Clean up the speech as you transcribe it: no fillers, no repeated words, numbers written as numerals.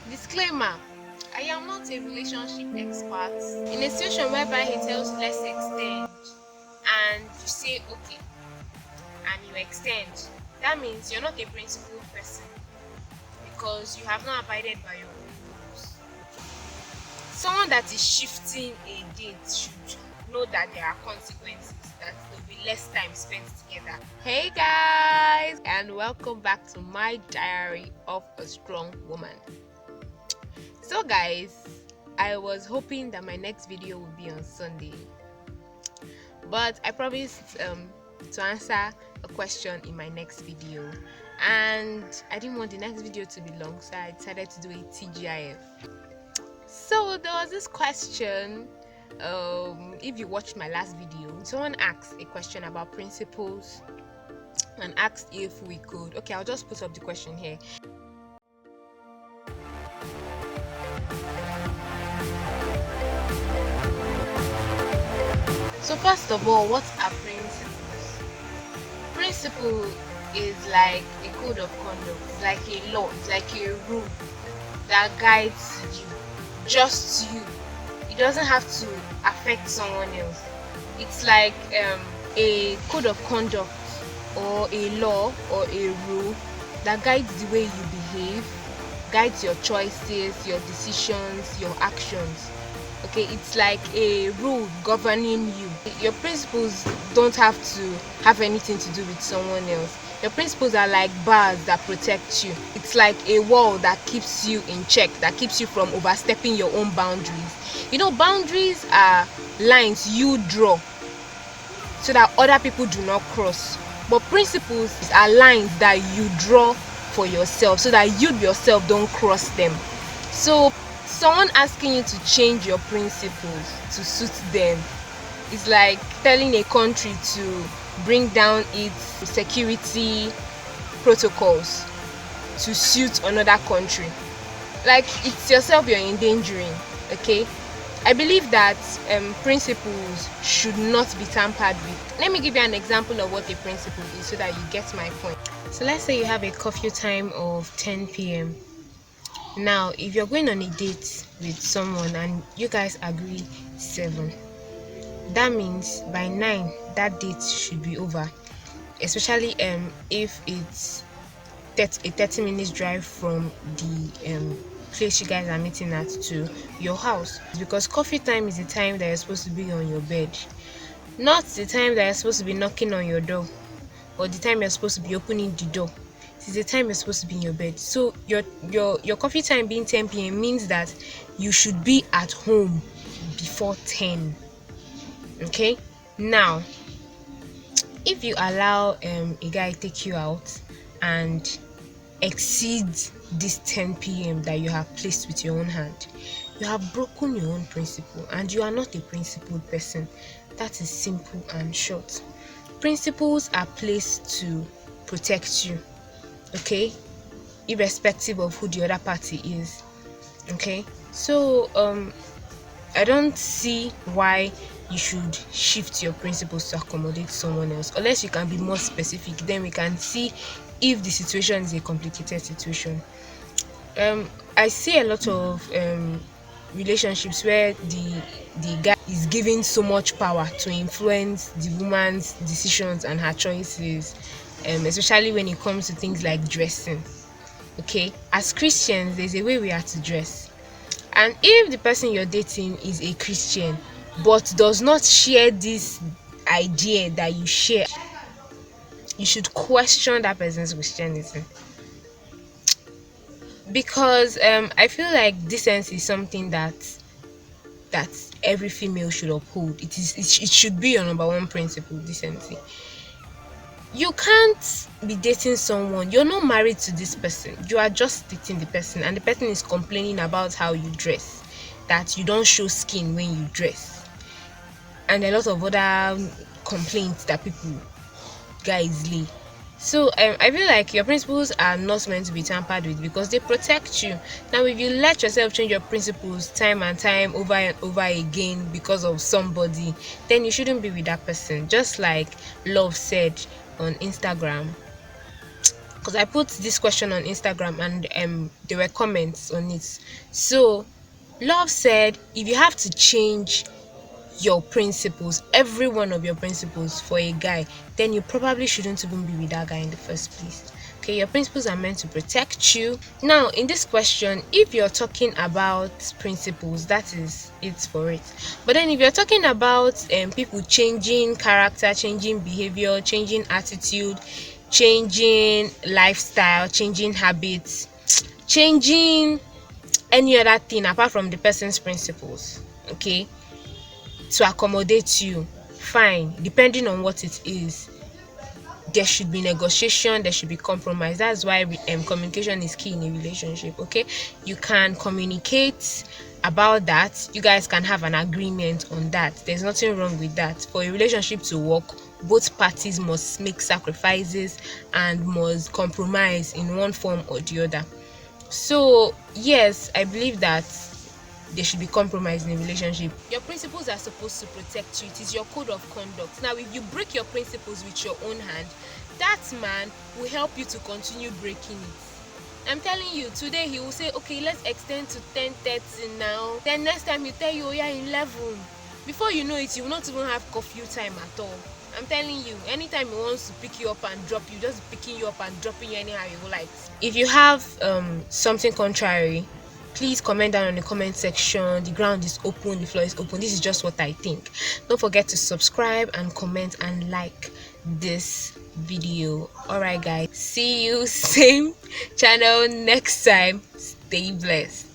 Disclaimer: I am not a relationship expert. In a situation whereby he tells you let's extend and you say okay and you extend, that means you're not a principled person because you have not abided by your own rules. Someone that is shifting a date should know that there are consequences, that there will be less time spent together. Hey guys, and welcome back to my diary of a strong woman. So guys, I was hoping that my next video would be on Sunday, but I promised to answer a question in my next video, and I didn't want the next video to be long, so I decided to do a TGIF. So there was this question. If you watched my last video, someone asked a question about principles and asked if we could. Okay, I'll just put up the question here. So first of all, what are principles? Principle is like a code of conduct, it's like a law, it's like a rule that guides you, just you. It doesn't have to affect someone else. It's like a code of conduct or a law or a rule that guides the way you behave, guides your choices, your decisions, your actions. Okay, it's like a rule governing you. Your principles don't have to have anything to do with someone else. Your principles are like bars that protect you. It's like a wall that keeps you in check, that keeps you from overstepping your own boundaries. You know, boundaries are lines you draw so that other people do not cross. But principles are lines that you draw for yourself so that you yourself don't cross them. So someone asking you to change your principles to suit them is like telling a country to bring down its security protocols to suit another country. Like, it's yourself you're endangering. Okay, I believe that principles should not be tampered with. Let me give you an example of what a principle is so that you get my point. So let's say you have a curfew time of 10 p.m. Now, if you're going on a date with someone and you guys agree 7, that means by 9 that date should be over. Especially if it's a 30 minutes drive from the place you guys are meeting at to your house, because coffee time is the time that you're supposed to be on your bed, not the time that you're supposed to be knocking on your door or the time you're supposed to be opening the door. It's the time you're supposed to be in your bed. So your coffee time being 10 p.m. means that you should be at home before 10. Okay, now if you allow a guy take you out and exceed this 10 p.m. that you have placed with your own hand, you have broken your own principle and you are not a principled person. That is simple and short. Principles are placed to protect you, okay, irrespective of who the other party is. Okay, so I don't see why you should shift your principles to accommodate someone else, unless you can be more specific. Then we can see if the situation is a complicated situation. I see a lot of relationships where the guy is given so much power to influence the woman's decisions and her choices, especially when it comes to things like dressing. Okay, as Christians, there's a way we are to dress, and if the person you're dating is a Christian but does not share this idea that you share, you should question that person's Christianity. Because I feel like decency is something that every female should uphold. It should be your number one principle, decency. You can't be dating someone, you're not married to this person, you are just dating the person, and the person is complaining about how you dress, that you don't show skin when you dress, and a lot of other complaints that guys lay. So I feel like your principles are not meant to be tampered with because they protect you. Now, if you let yourself change your principles time and time over and over again because of somebody, then you shouldn't be with that person. Just like Love said on Instagram, because I put this question on Instagram and there were comments on it. So Love said if you have to change your principles, every one of your principles for a guy, then you probably shouldn't even be with that guy in the first place. Okay, your principles are meant to protect you. Now, in this question, if you're talking about principles, that is it for it. But then, if you're talking about people changing character, changing behavior, changing attitude, changing lifestyle, changing habits, changing any other thing apart from the person's principles, okay, to accommodate you, fine, depending on what it is, there should be negotiation, there should be compromise. That's why communication is key in a relationship. Okay, you can communicate about that, you guys can have an agreement on that. There's nothing wrong with that. For a relationship to work, both parties must make sacrifices and must compromise in one form or the other. So yes, I believe that there should be compromise in a relationship. Your principles are supposed to protect you. It is your code of conduct. Now, if you break your principles with your own hand, that man will help you to continue breaking it. I'm telling you, today he will say, okay, let's extend to 10:30 now. Then next time he'll tell you, oh yeah, 11. Before you know it, you will not even have curfew time at all. I'm telling you, anytime he wants to pick you up and drop you, just picking you up and dropping you anyhow you like. If you have something contrary, please comment down in the comment section. The ground is open, the floor is open. This is just what I think. Don't forget to subscribe and comment and like this video. Alright guys, see you same channel next time. Stay blessed.